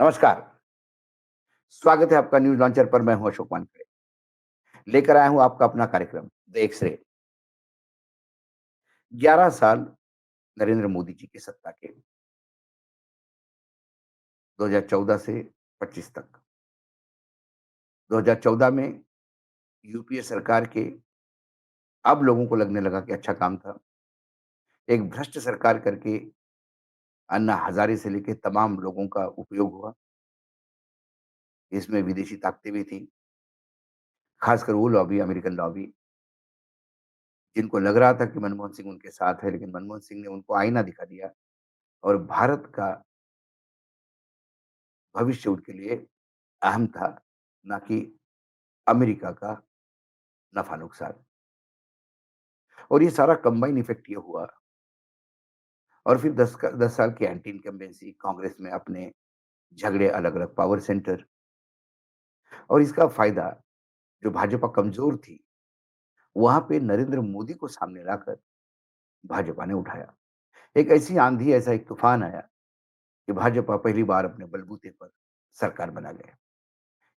नमस्कार, स्वागत है आपका न्यूज़ लॉन्चर पर। मैं हूं अशोक वानखेड़े। लेकर आया हूं आपका अपना कार्यक्रम द एक्स-रे। 11 साल नरेंद्र मोदी जी की सत्ता के, 2014 से 25 तक। 2014 में यूपीए सरकार के अब लोगों को लगने लगा कि अच्छा काम था। एक भ्रष्ट सरकार करके अन्ना हजारे से लेके तमाम लोगों का उपयोग हुआ। इसमें विदेशी ताकतें भी थीं, खासकर वो लॉबी, अमेरिकन लॉबी, जिनको लग रहा था कि मनमोहन सिंह उनके साथ है, लेकिन मनमोहन सिंह ने उनको आईना दिखा दिया और भारत का भविष्य उनके लिए अहम था, ना कि अमेरिका का नफा-नुकसान। और ये सारा कंबाइन इफेक्ट ये हुआ और फिर 10 साल की एंटी इनकम्बेंसी, कांग्रेस में अपने झगड़े, अलग-अलग पावर सेंटर और इसका फ़ायदा जो भाजपा कमज़ोर थी, वहाँ पे नरेंद्र मोदी को सामने लाकर भाजपा ने उठाया। एक ऐसी आंधी, ऐसा एक तूफ़ान आया कि भाजपा पहली बार अपने बलबूते पर सरकार बना गया।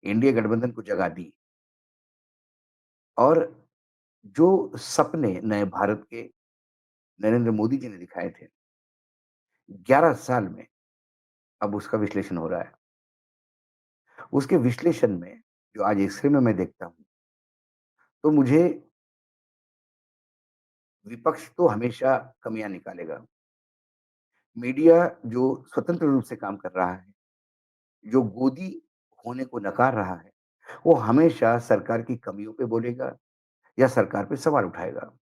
एनडीए गठबंधन को जगह दी और जो सपने नए भारत के नरेंद्र मोदी जी ने दिखाए थे, 11 साल में अब उसका विश्लेषण हो रहा है। उसके विश्लेषण में जो आज एक्स-रे में मैं देखता हूँ, तो मुझे विपक्ष तो हमेशा कमियाँ निकालेगा। मीडिया जो स्वतंत्र रूप से काम कर रहा है, जो गोदी होने को नकार रहा है, वो हमेशा सरकार की कमियों पे बोलेगा या सरकार पे सवाल उठाएगा।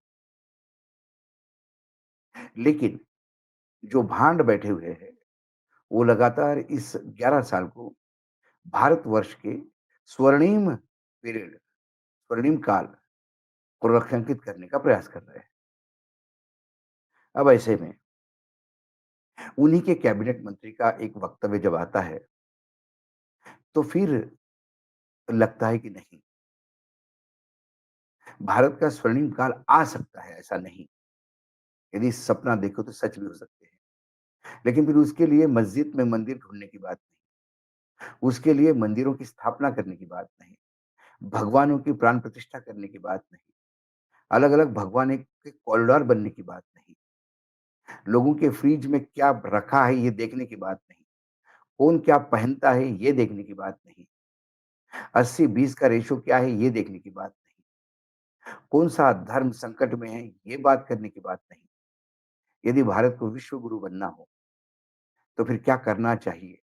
लेकिन जो भांड बैठे हुए हैं, वो लगातार इस 11 साल को भारतवर्ष के स्वर्णिम पीरियड, स्वर्णिम काल को रेखांकित करने का प्रयास कर रहे हैं। अब ऐसे में उन्हीं के कैबिनेट मंत्री का एक वक्तव्य जब आता है, तो फिर लगता है कि नहीं, भारत का स्वर्णिम काल आ सकता है, ऐसा नहीं। यदि सपना देखो तो सच भी हो सकते हैं। लेकिन फिर उसके लिए मस्जिद में मंदिर ढूँढने की बात नहीं, उसके लिए मंदिरों की स्थापना करने की बात नहीं, भगवानों की प्राण प्रतिष्ठा करने की बात नहीं, अलग-अलग भगवान एक के कॉरिडोर बनने की बात नहीं, लोगों के फ्रिज में क्या रखा है ये देखने की बात नहीं, कौन क्या पहनता है ये देखने की बात नहीं, 80-20 का रेशो क्या है ये देखने की बात नहीं, कौन-सा धर्म संकट में है ये बात करने की बात नहीं। यदि भारत को विश्व गुरु बनना हो, तो फिर क्या करना चाहिए?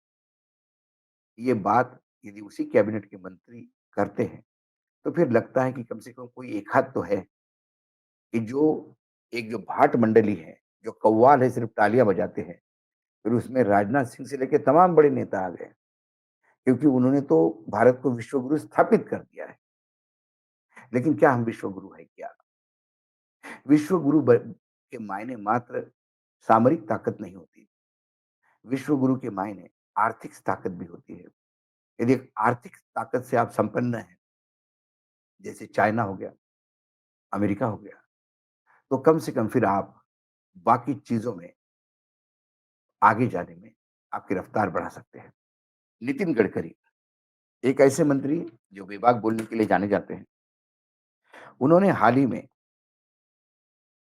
ये बात यदि उसी कैबिनेट के मंत्री करते हैं, तो फिर लगता है कि कम से कम कोई एक आध तो है कि जो एक जो भाट मंडली है, जो कव्वाल है सिर्फ़ तालियाँ बजाते हैं, फिर उसमें राजनाथ सिंह से लेके तमाम बड़े नेता आ गए, क्योंकि उन्होंने तो भारत को विश्व गुरु स्थापित कर दिया है। लेकिन क्या हम विश्व गुरु हैं क्या? विश्व गुरु ब के मायने मात्र सामरिक ताकत नहीं होती। विश्व गुरु के मायने आर्थिक ताकत भी होती है। यदि एक आर्थिक ताकत से आप संपन्न हैं, जैसे चाइना हो गया, अमेरिका हो गया, तो कम से कम फिर आप बाकी चीज़ों में आगे जाने में आपकी रफ्तार बढ़ा सकते हैं। नितिन गडकरी, एक ऐसे मंत्री जो बेबाक बोलने के लिए जाने जाते हैं। उन्होंने हाल ही में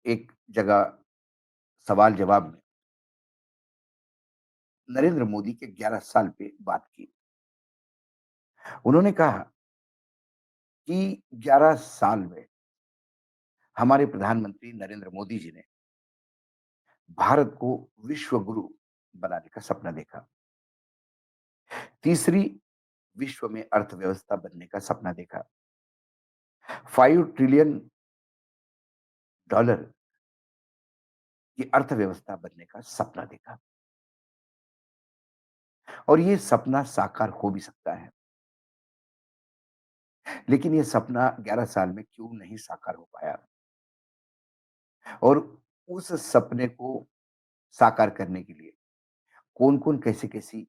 एक जगह सवाल-जवाब में नरेंद्र मोदी के 11 साल पे बात की। उन्होंने कहा कि 11 साल में हमारे प्रधानमंत्री नरेंद्र मोदी जी ने भारत को विश्व गुरु बनाने का सपना देखा। तीसरी विश्व में अर्थव्यवस्था बनने का सपना देखा। 5 ट्रिलियन डॉलर की अर्थव्यवस्था बनने का सपना देखा और ये सपना साकार हो भी सकता है। लेकिन ये सपना 11 साल में क्यों नहीं साकार हो पाया? और उस सपने को साकार करने के लिए कौन-कौन, कैसे-कैसी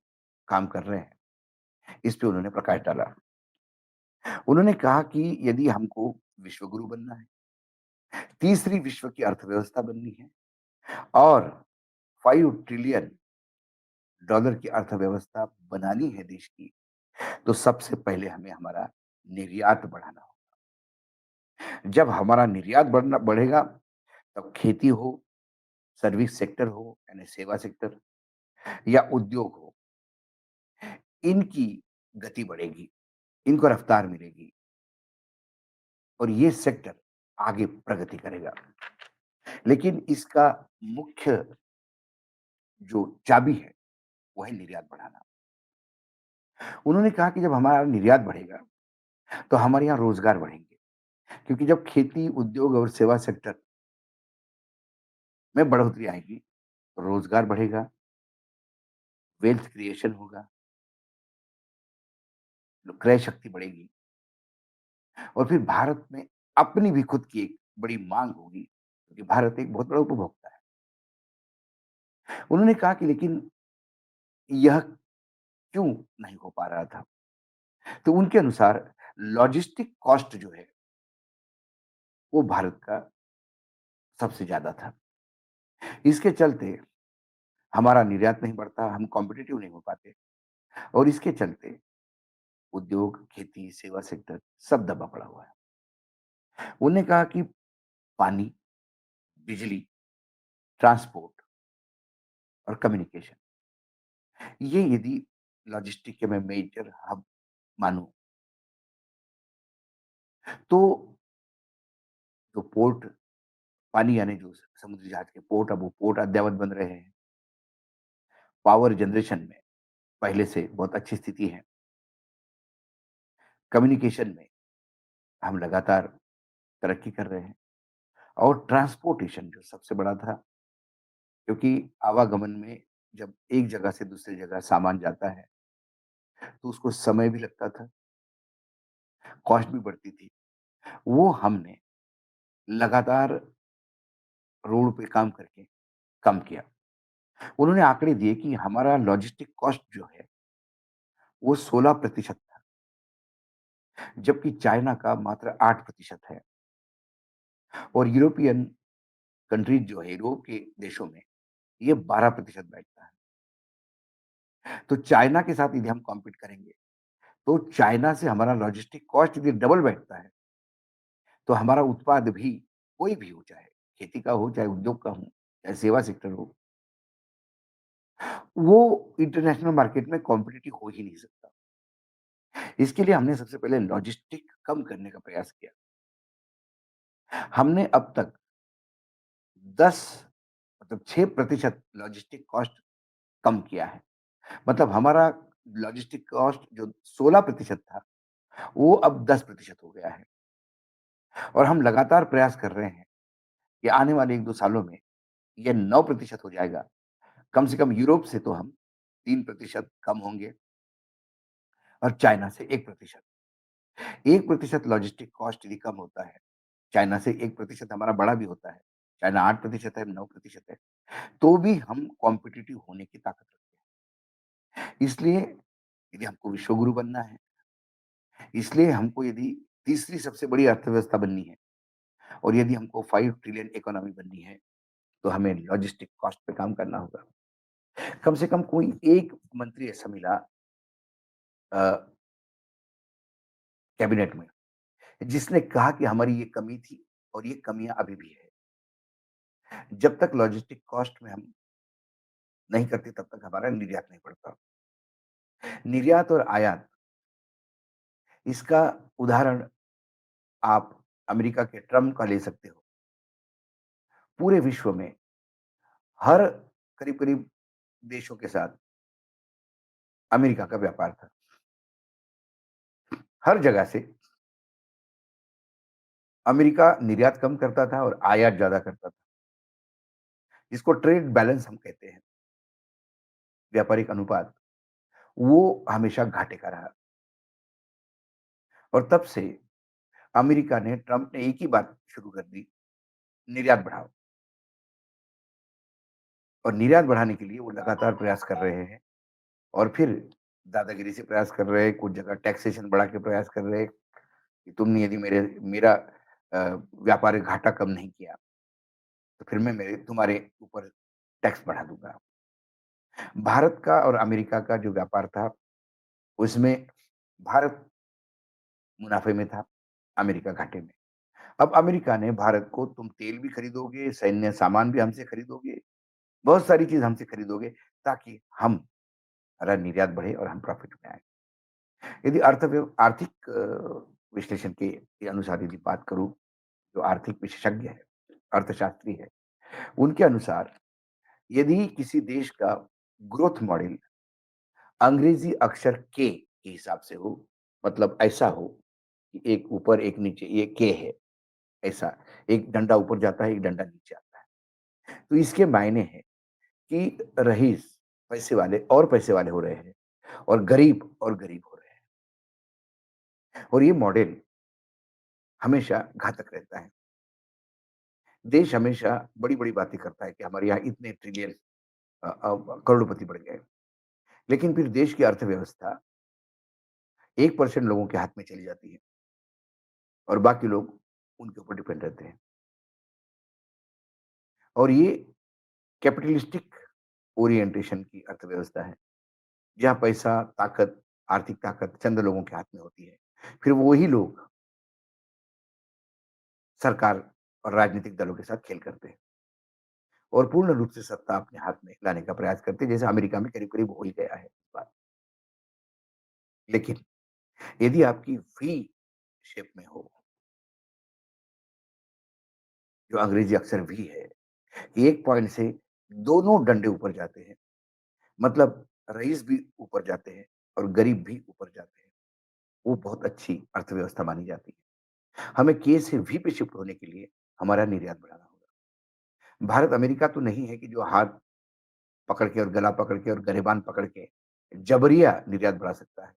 काम कर रहे हैं, इस पे उन्होंने प्रकाश डाला। उन्होंने कहा कि यदि हमको विश्व गुरु बनना है, तीसरी विश्व की अर्थव्यवस्था बननी है और 5 ट्रिलियन डॉलर की अर्थव्यवस्था बनानी है देश की, तो सबसे पहले हमें हमारा निर्यात बढ़ाना होगा। जब हमारा निर्यात बढ़ेगा, तब खेती हो, सर्विस सेक्टर हो यानी सेवा सेक्टर या उद्योग हो, इनकी गति बढ़ेगी, इनको रफ्तार मिलेगी और ये सेक्टर आगे प्रगति करेगा। लेकिन इसका मुख्य जो चाबी है, वो है निर्यात बढ़ाना। उन्होंने कहा कि जब हमारा निर्यात बढ़ेगा, तो हमारे यहाँ रोज़गार बढ़ेंगे, क्योंकि जब खेती, उद्योग और सेवा सेक्टर में बढ़ोतरी आएगी, तो रोज़गार बढ़ेगा, वेल्थ क्रिएशन होगा, क्रय शक्ति बढ़ेगी और फिर भारत में अपनी भी खुद की एक बड़ी माँग होगी, क्योंकि भारत एक बहुत बड़ा उपभोक्ता है। उन्होंने कहा कि लेकिन यह क्यों नहीं हो पा रहा था? तो उनके अनुसार लॉजिस्टिक कॉस्ट जो है, वो भारत का सबसे ज़्यादा था। इसके चलते हमारा निर्यात नहीं बढ़ता, हम कॉम्पिटिटिव नहीं हो पाते और इसके चलते उद्योग, खेती, सेवा सेक्टर सब दबा पड़ा हुआ है। उन्होंने कहा कि पानी, बिजली, ट्रांसपोर्ट और कम्युनिकेशन, ये यदि लॉजिस्टिक के मैं मेजर हब मानूँ, तो जो पोर्ट, पानी यानी जो समुद्री जहाज के पोर्ट, अब वो पोर्ट अद्ययावत बन रहे हैं। पावर जनरेशन में पहले से बहुत अच्छी स्थिति है। कम्युनिकेशन में हम लगातार तरक्की कर रहे हैं और ट्रांसपोर्टेशन जो सबसे बड़ा था, क्योंकि आवागमन में जब एक जगह से दूसरी जगह सामान जाता है, तो उसको समय भी लगता था, कॉस्ट भी बढ़ती थी। वो हमने लगातार रोड पे काम करके कम किया। उन्होंने आंकड़े दिए कि हमारा लॉजिस्टिक कॉस्ट जो है, वो 16% था, जबकि चाइना का मात्र 8% है और यूरोपियन कंट्रीज जो है, यूरोप के देशों में ये 12% बैठता है। तो चाइना के साथ यदि हम कॉम्पीट करेंगे, तो चाइना से हमारा लॉजिस्टिक कॉस्ट यदि डबल बैठता है, तो हमारा उत्पाद भी कोई भी हो, चाहे खेती का हो, चाहे उद्योग का हो, चाहे सेवा सेक्टर हो, वो इंटरनेशनल मार्केट में कॉम्पिटिटिव हो ही नहीं सकता। इसके लिए हमने सबसे पहले लॉजिस्टिक कम करने का प्रयास किया। हमने अब तक 10 मतलब 6% लॉजिस्टिक कॉस्ट कम किया है। मतलब हमारा लॉजिस्टिक कॉस्ट जो 16% था, वो अब 10% हो गया है और हम लगातार प्रयास कर रहे हैं कि आने वाले 1-2 सालों में ये 9% हो जाएगा। कम से कम यूरोप से तो हम 3% कम होंगे और चाइना से 1%। 1% लॉजिस्टिक कॉस्ट यदि कम होता है, चाइना से 1% हमारा बढ़ा भी होता है, चाइना 8% है, 9% है, तो भी हम कॉम्पिटिटिव होने की ताकत रखते हैं। इसलिए यदि हमको विश्वगुरु बनना है, इसलिए हमको यदि तीसरी सबसे बड़ी अर्थव्यवस्था बननी है और यदि हमको 5 ट्रिलियन इकोनॉमी बननी है, तो हमें लॉजिस्टिक कॉस्ट पे काम करना होगा। कम से कम कोई एक मंत्री ऐसा मिला अ, कैबिनेट में, जिसने कहा कि हमारी ये कमी थी और ये कमियाँ अभी भी है। जब तक लॉजिस्टिक कॉस्ट में हम नहीं करते, तब तक हमारा निर्यात नहीं बढ़ता। निर्यात और आयात, इसका उदाहरण आप अमेरिका के ट्रम्प का ले सकते हो। पूरे विश्व में हर करीब-करीब देशों के साथ अमेरिका का व्यापार था। हर जगह से अमेरिका निर्यात कम करता था और आयात ज़्यादा करता था, जिसको ट्रेड बैलेंस हम कहते हैं, व्यापारिक अनुपात, वो हमेशा घाटे का रहा और तब से अमेरिका ने, ट्रम्प ने एक ही बात शुरू कर दी, निर्यात बढ़ाओ और निर्यात बढ़ाने के लिए वो लगातार प्रयास कर रहे हैं और फिर दादागिरी से प्रयास कर रहे हैं, कुछ जगह टैक्सेशन बढ़ा के प्रयास कर रहे हैं कि तुमने यदि मेरा अ, व्यापारिक घाटा कम नहीं किया, तो फिर मैं मेरे तुम्हारे ऊपर टैक्स बढ़ा दूँगा। भारत का और अमेरिका का जो व्यापार था, उसमें भारत मुनाफ़े में था, अमेरिका घाटे में। अब अमेरिका ने भारत को तुम तेल भी खरीदोगे, सैन्य सामान भी हमसे खरीदोगे, बहुत सारी चीज़ हमसे खरीदोगे ताकि हमारा निर्यात बढ़े और हम प्रॉफ़िट में आएँ। यदि आर्थिक विश्लेषण के अनुसार यदि बात करूँ, जो आर्थिक विशेषज्ञ हैं, अर्थशास्त्री हैं, उनके अनुसार यदि किसी देश का ग्रोथ मॉडल अंग्रेजी अक्षर के हिसाब से हो, मतलब ऐसा हो कि एक ऊपर एक नीचे, ये के है, ऐसा। एक डंडा ऊपर जाता है, एक डंडा नीचे आता है। तो इसके मायने हैं कि रईस पैसे वाले पैसे वाले हो रहे हैं और गरीब हो रहे हैं। और ये मॉडल हमेशा घातक रहता है। देश हमेशा बड़ी-बड़ी बातें करता है कि हमारे यहाँ इतने ट्रिलियन करोड़पति बढ़ गए। लेकिन फिर देश की अर्थव्यवस्था 1% लोगों के हाथ में चली जाती है और बाकी लोग उनके ऊपर डिपेंड रहते हैं। और ये कैपिटलिस्टिक ओरिएंटेशन की अर्थव्यवस्था है, जहाँ पैसा, आर्थिक ताकत चंद लोगों के हाथ में होती है। फिर वही लोग सरकार और राजनीतिक दलों के साथ खेल करते हैं और पूर्ण रूप से सत्ता अपने हाथ में लाने का प्रयास करते हैं, जैसे अमेरिका में करीब-करीब हो ही गया है इस बार। लेकिन यदि आपकी वी शेप में हो, जो अंग्रेजी अक्षर वी है, एक पॉइंट से दोनों डंडे ऊपर जाते हैं, मतलब रईस भी ऊपर जाते हैं और गरीब भी ऊपर जाते हैं। वो बहुत अच्छी अर्थव्यवस्था मानी जाती है। हमें के से वी पे शिफ्ट होने के लिए हमारा निर्यात बढ़ाना होगा। भारत अमेरिका तो नहीं है कि जो हाथ पकड़ के और गला पकड़ के और गिरेबान पकड़ के जबरिया निर्यात बढ़ा सकता है।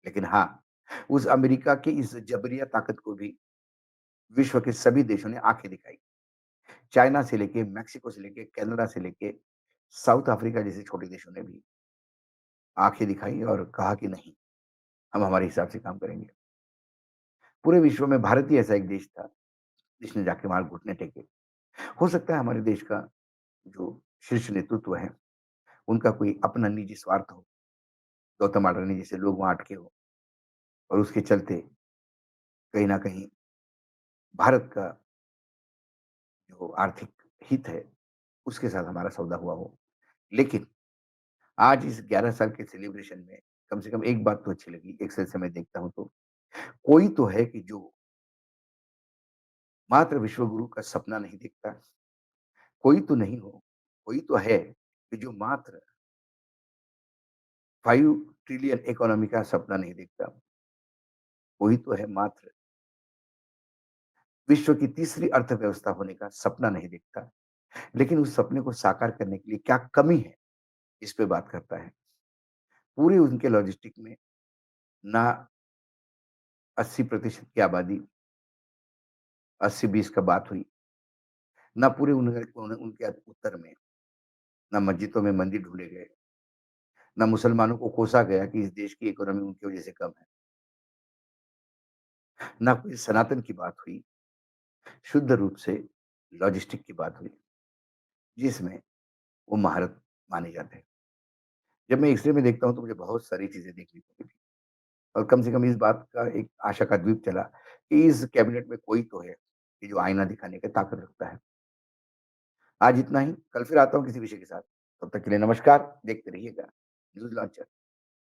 लेकिन हाँ, उस अमेरिका की इस जबरिया ताकत को भी विश्व के सभी देशों ने आँखें दिखाई। चाइना से लेके, मेक्सिको से लेके, कनाडा से लेके, साउथ अफ्रीका जैसे छोटे देशों ने भी आँखें दिखाई और कहा कि नहीं, हम हमारे हिसाब से काम करेंगे। पूरे विश्व में भारत ही ऐसा एक देश था, जिसने जाके वहाँ घुटने टेके। हो सकता है हमारे देश का जो शीर्ष नेतृत्व है, उनका कोई अपना निजी स्वार्थ हो, गौतम अडानी जैसे लोग वहाँ अटके हों और उसके चलते कहीं न कहीं भारत का जो आर्थिक हित है, उसके साथ हमारा सौदा हुआ हो। लेकिन आज इस 11 साल के सेलिब्रेशन में कम से कम एक बात तो अच्छी लगी, एक सेंस से मैं देखता हूँ तो, कोई तो है कि जो मात्र विश्व गुरु का सपना नहीं देखता, कोई तो नहीं हो, कोई तो है कि जो मात्र 5 ट्रिलियन इकोनॉमी का सपना नहीं देखता, कोई तो है मात्र विश्व की तीसरी अर्थव्यवस्था होने का सपना नहीं देखता, लेकिन उस सपने को साकार करने के लिए क्या कमी है, इस पे बात करता है। पूरे उनके लॉजिस्टिक में ना 80% की आबादी 80-20 का बात हुई, ना पूरे उनके उत्तर में, ना मस्जिदों में मंदिर ढूँढे गए, ना मुसलमानों को कोसा गया कि इस देश की इकोनॉमी उनकी वजह से कम है, ना कोई सनातन की बात हुई, शुद्ध रूप से लॉजिस्टिक की बात हुई, जिसमें वो महारत माने जाते हैं। जब मैं एक्स-रे में देखता हूँ तो मुझे बहुत सारी चीज़ें देखने को मिली और कम से कम इस बात का एक आशा का द्वीप चला कि इस कैबिनेट में कोई तो है, कि जो आईना दिखाने की ताकत रखता है। आज इतना ही, कल फिर आता हूँ किसी विषय के साथ। तब तक के लिए नमस्कार, देखते रहिएगा न्यूज़ लॉन्चर।